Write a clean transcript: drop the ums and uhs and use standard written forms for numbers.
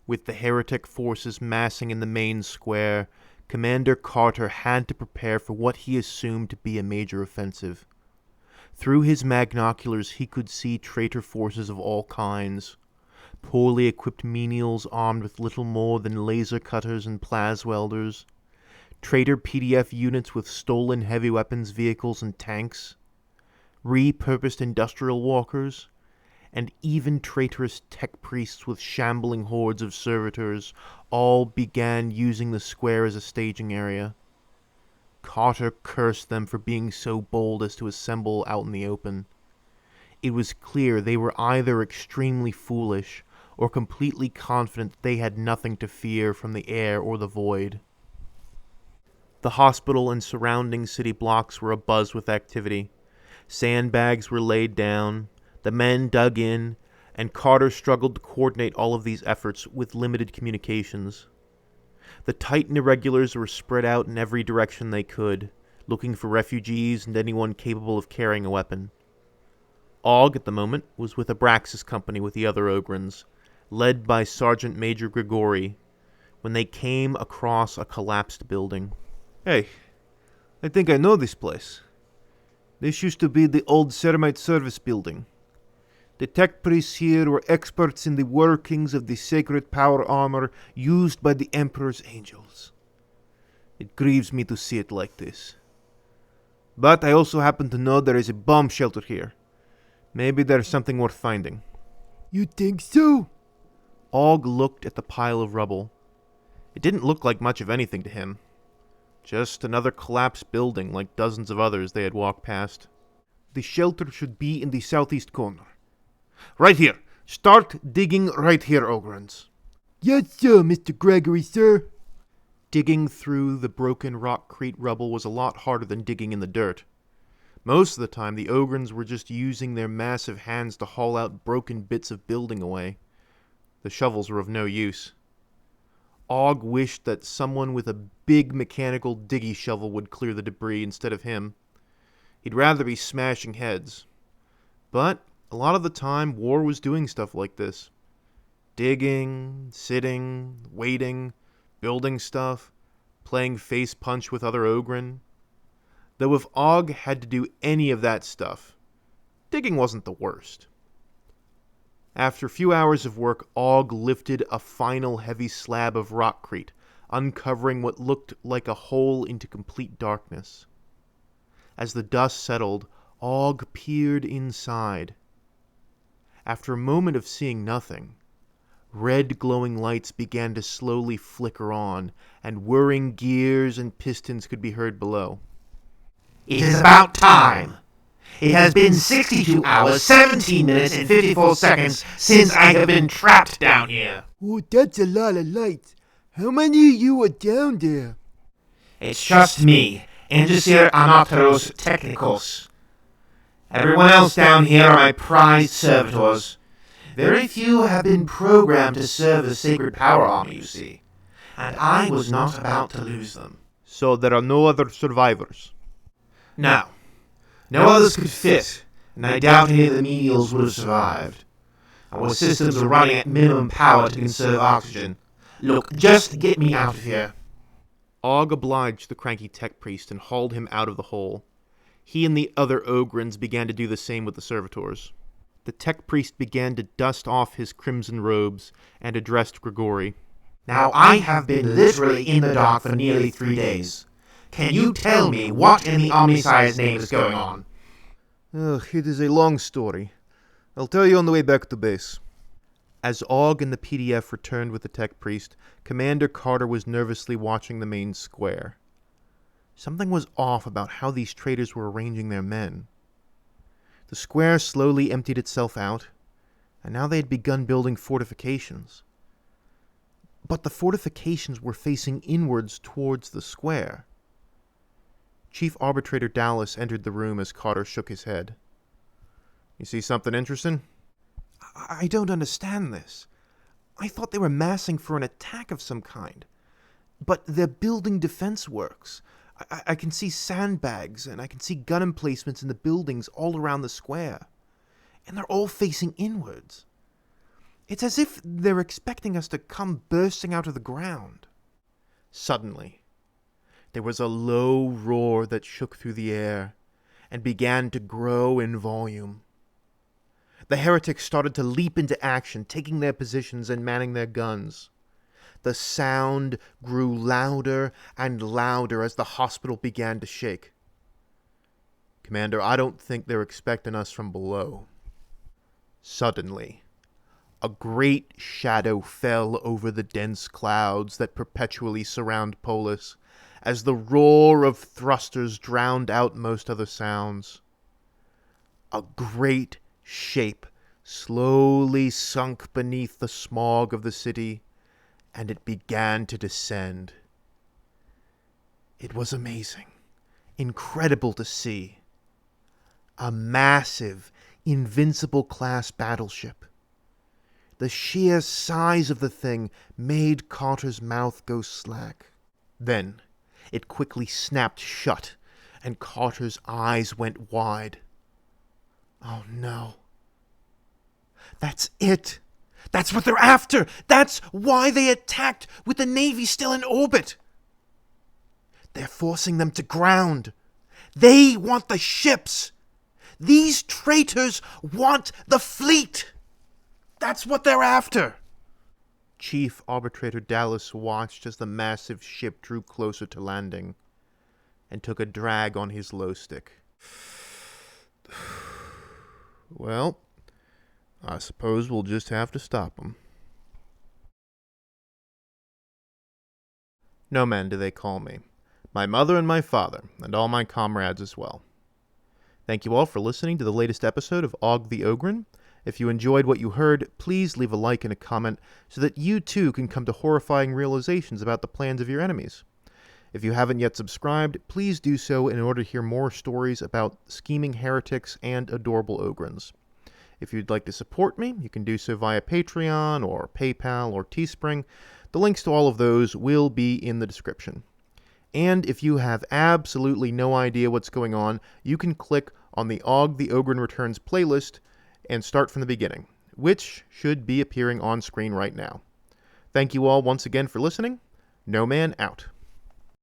With the heretic forces massing in the main square, Commander Carter had to prepare for what he assumed to be a major offensive. Through his magnoculars he could see traitor forces of all kinds. Poorly equipped menials armed with little more than laser cutters and plaswelders. Traitor PDF units with stolen heavy weapons vehicles and tanks. Repurposed industrial walkers. And even traitorous tech priests with shambling hordes of servitors all began using the square as a staging area. Carter cursed them for being so bold as to assemble out in the open. It was clear they were either extremely foolish or completely confident that they had nothing to fear from the air or the void. The hospital and surrounding city blocks were abuzz with activity. Sandbags were laid down, the men dug in, and Carter struggled to coordinate all of these efforts with limited communications. The Titan irregulars were spread out in every direction they could, looking for refugees and anyone capable of carrying a weapon. Ogg, at the moment, was with Abraxas Company with the other Ogryns, led by Sergeant Major Grigori, when they came across a collapsed building. Hey, I think I know this place. This used to be the old Ceramite service building. The tech priests here were experts in the workings of the sacred power armor used by the Emperor's angels. It grieves me to see it like this. But I also happen to know there is a bomb shelter here. Maybe there's something worth finding. You think so? Ogg looked at the pile of rubble. It didn't look like much of anything to him. Just another collapsed building like dozens of others they had walked past. The shelter should be in the southeast corner. Right here. Start digging right here, Ogryns. Yes, sir, Mr. Gregory, sir. Digging through the broken rockcrete rubble was a lot harder than digging in the dirt. Most of the time, the Ogryns were just using their massive hands to haul out broken bits of building away. The shovels were of no use. Ogg wished that someone with a big mechanical diggy shovel would clear the debris instead of him. He'd rather be smashing heads. But a lot of the time, war was doing stuff like this. Digging, sitting, waiting, building stuff, playing face punch with other Ogryn. Though if Ogg had to do any of that stuff, digging wasn't the worst. After a few hours of work, Ogg lifted a final heavy slab of rockcrete, uncovering what looked like a hole into complete darkness. As the dust settled, Ogg peered inside. After a moment of seeing nothing, red glowing lights began to slowly flicker on, and whirring gears and pistons could be heard below. It is about time. It has been 62 hours, 17 minutes, and 54 seconds since I have been trapped down here. Oh, that's a lot of lights. How many of you are down there? It's just me, Endorsed Anatoros Technicos. Everyone else down here are my prized servitors. Very few have been programmed to serve the sacred power army, you see. And I was not about to lose them. So there are no other survivors? No. No others could fit, and I doubt any of the menials would have survived. Our systems are running at minimum power to conserve oxygen. Look, just get me out of here. Ogg obliged the cranky tech priest and hauled him out of the hole. He and the other Ogryns began to do the same with the servitors. The tech priest began to dust off his crimson robes and addressed Grigori. Now I have been literally in the dark for nearly 3 days. Can you tell me what in the Omnissiah's name is going on? It is a long story. I'll tell you on the way back to base. As Ogg and the PDF returned with the tech priest, Commander Carter was nervously watching the main square. Something was off about how these traitors were arranging their men. The square slowly emptied itself out, and now they had begun building fortifications. But the fortifications were facing inwards towards the square. Chief Arbitrator Dallas entered the room as Carter shook his head. You see something interesting? I don't understand this. I thought they were massing for an attack of some kind. But they're building defense works. I can see sandbags, and I can see gun emplacements in the buildings all around the square. And they're all facing inwards. It's as if they're expecting us to come bursting out of the ground. Suddenly, there was a low roar that shook through the air and began to grow in volume. The heretics started to leap into action, taking their positions and manning their guns. The sound grew louder and louder as the hospital began to shake. Commander, I don't think they're expecting us from below. Suddenly, a great shadow fell over the dense clouds that perpetually surround Polis, as the roar of thrusters drowned out most other sounds. A great shape slowly sunk beneath the smog of the city, and it began to descend. It was amazing, incredible to see. A massive, Invincible-class battleship. The sheer size of the thing made Carter's mouth go slack. Then it quickly snapped shut, and Carter's eyes went wide. Oh no. That's it. That's what they're after. That's why they attacked with the Navy still in orbit. They're forcing them to ground. They want the ships. These traitors want the fleet. That's what they're after. Chief Arbitrator Dallas watched as the massive ship drew closer to landing and took a drag on his low stick. Well, I suppose we'll just have to stop them. No man do they call me. My mother and my father, and all my comrades as well. Thank you all for listening to the latest episode of Ogg the Ogryn. If you enjoyed what you heard, please leave a like and a comment so that you too can come to horrifying realizations about the plans of your enemies. If you haven't yet subscribed, please do so in order to hear more stories about scheming heretics and adorable Ogryns. If you'd like to support me, you can do so via Patreon or PayPal or Teespring. The links to all of those will be in the description. And if you have absolutely no idea what's going on, you can click on the Ogg the Ogryn Returns playlist and start from the beginning, which should be appearing on screen right now. Thank you all once again for listening. No Man out.